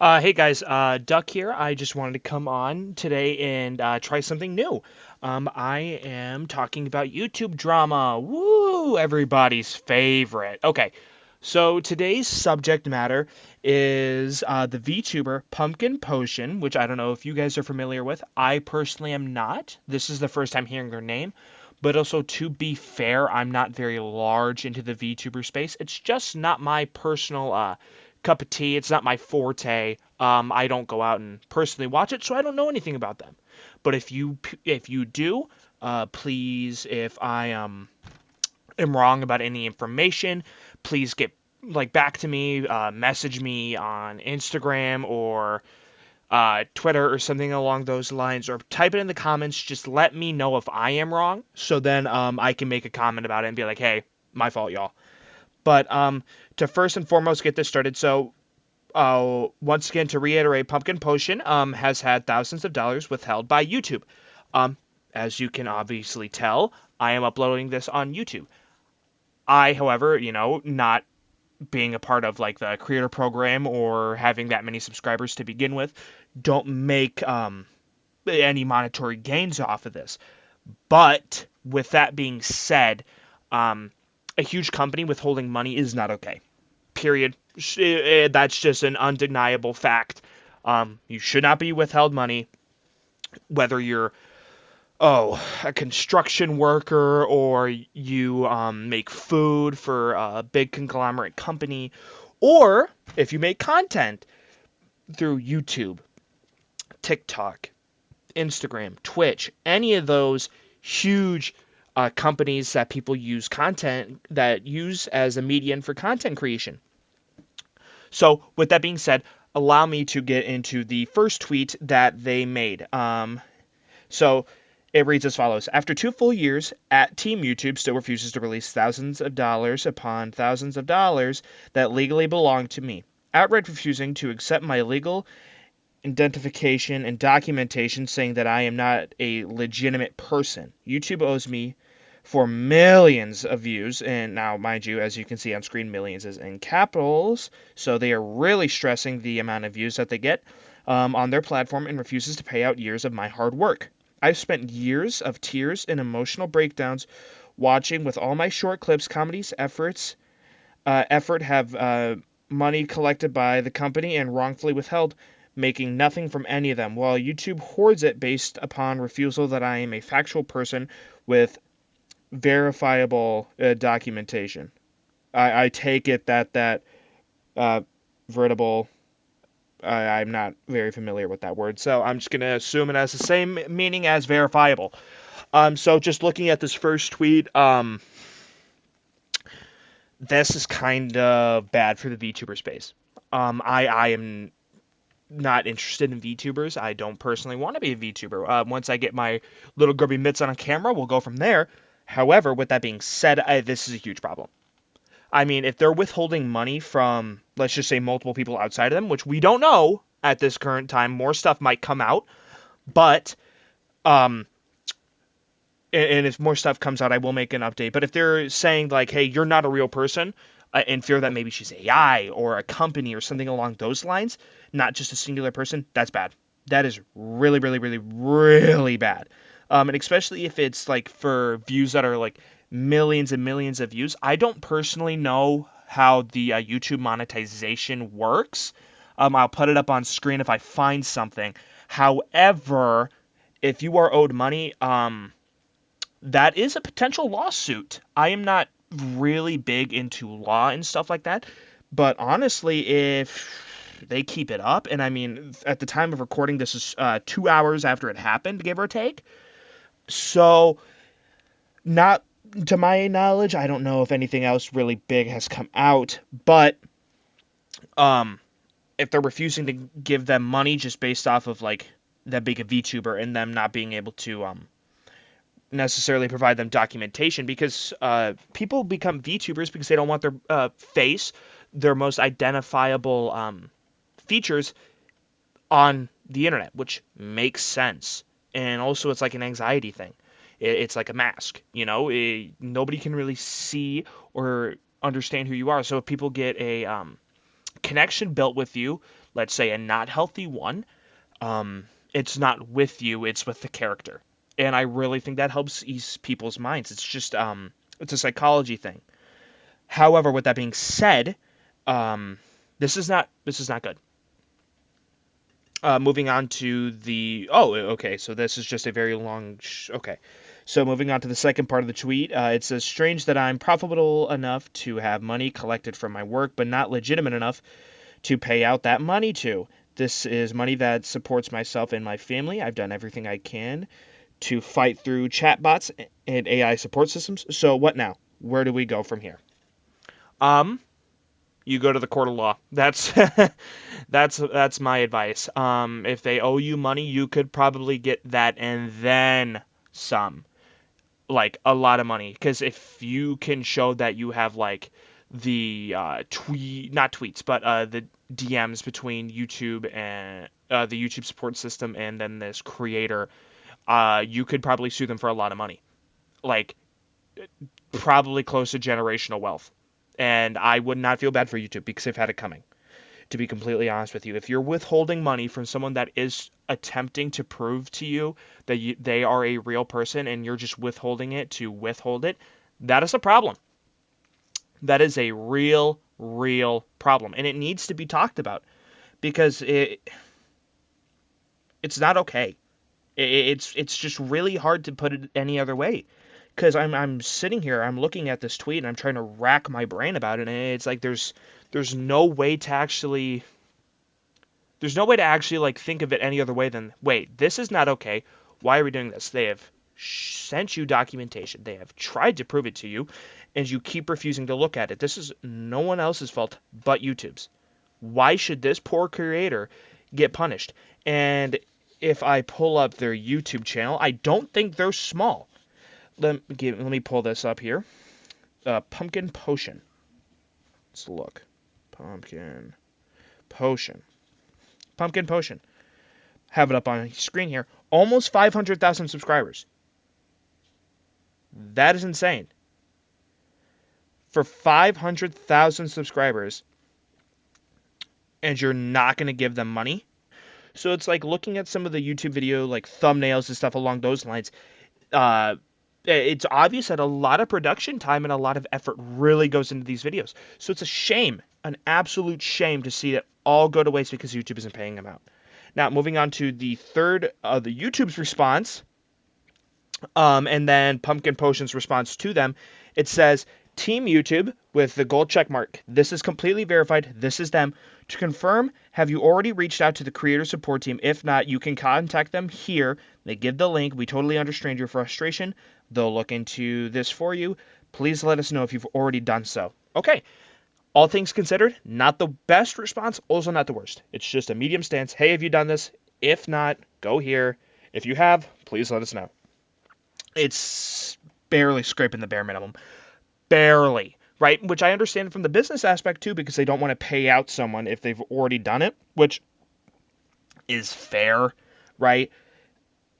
Hey guys, Duck here. I just wanted to come on today and try something new. I am talking about YouTube drama. Woo! Everybody's favorite. Okay, so today's subject matter is the VTuber Pumpkin Potion, which I don't know if you guys are familiar with. I personally am not. This is the first time hearing her name. But also, to be fair, I'm not very large into the VTuber space. It's just not my personal cup of tea. It's not my forte. I don't go out and personally watch it, so I don't know anything about them. But if you do, please, if I am wrong about any information, please get back to me, message me on Instagram or Twitter or something along those lines, or type it in the comments. Just let me know if I am wrong, so then I can make a comment about it and be like, hey, my fault, y'all. But to first and foremost get this started, so once again, to reiterate, Pumpkin Potion has had thousands of dollars withheld by YouTube. Um, as you can obviously tell, I am uploading this on YouTube. I, however, not being a part of like the creator program or having that many subscribers to begin with, don't make any monetary gains off of this. But with that being said, um, a huge company withholding money is not okay. Period. That's just an undeniable fact. You should not be withheld money, whether you're a construction worker or you make food for a big conglomerate company, or if you make content through YouTube, TikTok, Instagram, Twitch, any of those huge companies that people use content that use as a medium for content creation. So, with that being said, allow me to get into the first tweet that they made. So it reads as follows: After 2 full years, at Team YouTube still refuses to release thousands of dollars upon thousands of dollars that legally belong to me. Outright refusing to accept my legal identification and documentation saying that I am not a legitimate person. YouTube owes me for millions of views, and now, mind you, as you can see on screen, millions is in capitals, so they are really stressing the amount of views that they get on their platform and refuses to pay out years of my hard work. I've spent years of tears and emotional breakdowns watching with all my short clips, comedies, effort have money collected by the company and wrongfully withheld, making nothing from any of them, while YouTube hoards it based upon refusal that I am a factual person with verifiable documentation. I take it that uh, veritable. I'm not very familiar with that word, so I'm just gonna assume it has the same meaning as verifiable. So just looking at this first tweet, this is kind of bad for the VTuber space. I am not interested in VTubers. I don't personally want to be a VTuber. Once I get my little grubby mitts on a camera, we'll go from there. However, with that being said, this is a huge problem. I mean, if they're withholding money from, let's just say, multiple people outside of them, which we don't know at this current time, more stuff might come out. But, um, and if more stuff comes out, I will make an update. But if they're saying, like, hey, you're not a real person, in fear that maybe she's AI or a company or something along those lines, not just a singular person, that's bad. That is really, really, really, really bad. And especially if it's like for views that are like millions and millions of views. I don't personally know how the YouTube monetization works. I'll put it up on screen if I find something. However, if you are owed money, that is a potential lawsuit. I am not really big into law and stuff like that, but honestly, if they keep it up, and I mean, at the time of recording, this is 2 hours after it happened, give or take. So, not to my knowledge, I don't know if anything else really big has come out, but um, if they're refusing to give them money just based off of like that being a VTuber and them not being able to necessarily provide them documentation, because people become VTubers because they don't want their face, their most identifiable features on the internet, which makes sense. And also, it's like an anxiety thing. It's like a mask, nobody can really see or understand who you are. So if people get a connection built with you, let's say a not healthy one, it's not with you, it's with the character. And I really think that helps ease people's minds. It's just it's a psychology thing. However, with that being said, this is not good. Moving on to the okay, so this is just a very long okay. So moving on to the second part of the tweet, it says strange that I'm profitable enough to have money collected from my work, but not legitimate enough to pay out that money to. This is money that supports myself and my family. I've done everything I can to fight through chatbots and AI support systems. So what now? Where do we go from here? Um, you go to the court of law. That's that's my advice. If they owe you money, you could probably get that and then some, like a lot of money. Because if you can show that you have like the not tweets, but the DMs between YouTube and the YouTube support system and then this creator, you could probably sue them for a lot of money. Like probably close to generational wealth. And I would not feel bad for YouTube because they've had it coming, to be completely honest with you. If you're withholding money from someone that is attempting to prove to you that they are a real person and you're just withholding it to withhold it, that is a problem. That is a real problem. And it needs to be talked about because it's not okay. It's just really hard to put it any other way. Because I'm sitting here, I'm looking at this tweet, and I'm trying to rack my brain about it, and it's like there's no way to actually like think of it any other way than wait, this is not okay. Why are we doing this? They have sent you documentation. They have tried to prove it to you, and you keep refusing to look at it. This is no one else's fault but YouTube's. Why should this poor creator get punished? And if I pull up their YouTube channel, I don't think they're small. Let me pull this up here. Pumpkin Potion. Let's look. Pumpkin Potion. Pumpkin Potion. Have it up on screen here. Almost 500,000 subscribers. That is insane. For 500,000 subscribers, and you're not going to give them money? So it's like looking at some of the YouTube video, like thumbnails and stuff along those lines. Uh, it's obvious that a lot of production time and a lot of effort really goes into these videos. So it's a shame, an absolute shame to see it all go to waste because YouTube isn't paying them out. Now, moving on to the third, the YouTube's response, and then Pumpkin Potion's response to them. It says, Team YouTube with the gold check mark. This is completely verified. This is them. To confirm, have you already reached out to the creator support team? If not, you can contact them here. They give the link. We totally understand your frustration. They'll look into this for you. Please let us know if you've already done so. Okay. All things considered, not the best response, also not the worst. It's just a medium stance. Hey, have you done this? If not, go here. If you have, please let us know. It's barely scraping the bare minimum. Barely, right? Which I understand from the business aspect too, because they don't want to pay out someone if they've already done it, which is fair, right?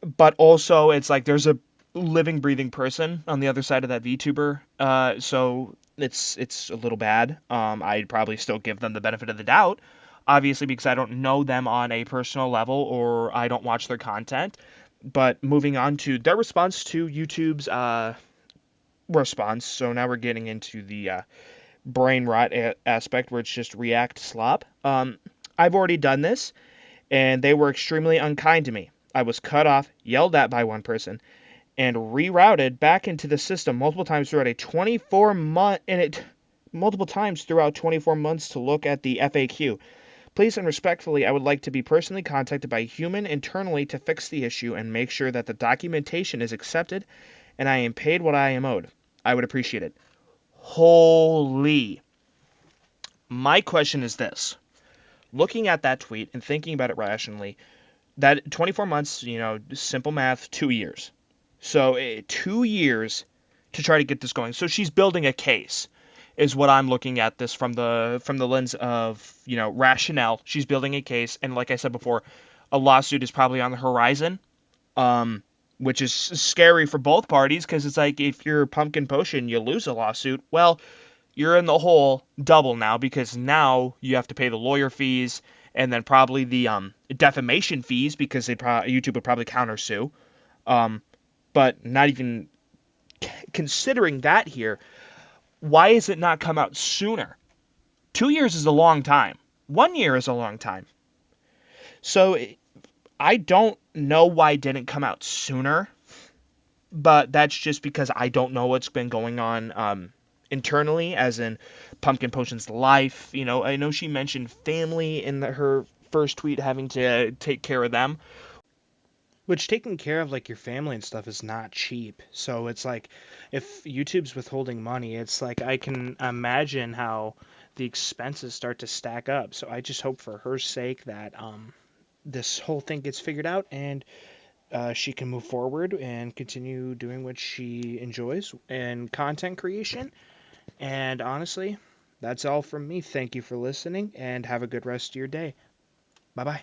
But also, it's like there's a living, breathing person on the other side of that VTuber, so it's a little bad. I'd probably still give them the benefit of the doubt, obviously, because I don't know them on a personal level or I don't watch their content. But moving on to their response to YouTube's response. So now we're getting into the brain rot aspect where it's just react slop. I've already done this, and they were extremely unkind to me. I was cut off, yelled at by one person, and rerouted back into the system multiple times throughout 24 months to look at the FAQ. Please and respectfully, I would like to be personally contacted by a human internally to fix the issue and make sure that the documentation is accepted and I am paid what I am owed. I would appreciate it. Holy. My question is this. Looking at that tweet and thinking about it rationally, that 24 months, simple math, 2 years. So 2 years to try to get this going. So she's building a case is what I'm looking at this from the lens of, rationale. She's building a case. And like I said before, a lawsuit is probably on the horizon. Which is scary for both parties because it's like if you're Pumpkin Potion, you lose a lawsuit. Well, you're in the hole double now because now you have to pay the lawyer fees and then probably the defamation fees because YouTube would probably countersue. Um, but not even considering that here, why has it not come out sooner? 2 years is a long time. 1 year is a long time. So I don't know why it didn't come out sooner, but that's just because I don't know what's been going on internally, as in Pumpkin Potion's life. I know she mentioned family in her first tweet, having to take care of them. Which taking care of like your family and stuff is not cheap. So it's like if YouTube's withholding money, it's like I can imagine how the expenses start to stack up. So I just hope for her sake that this whole thing gets figured out and she can move forward and continue doing what she enjoys and content creation. And honestly, that's all from me. Thank you for listening and have a good rest of your day. Bye bye.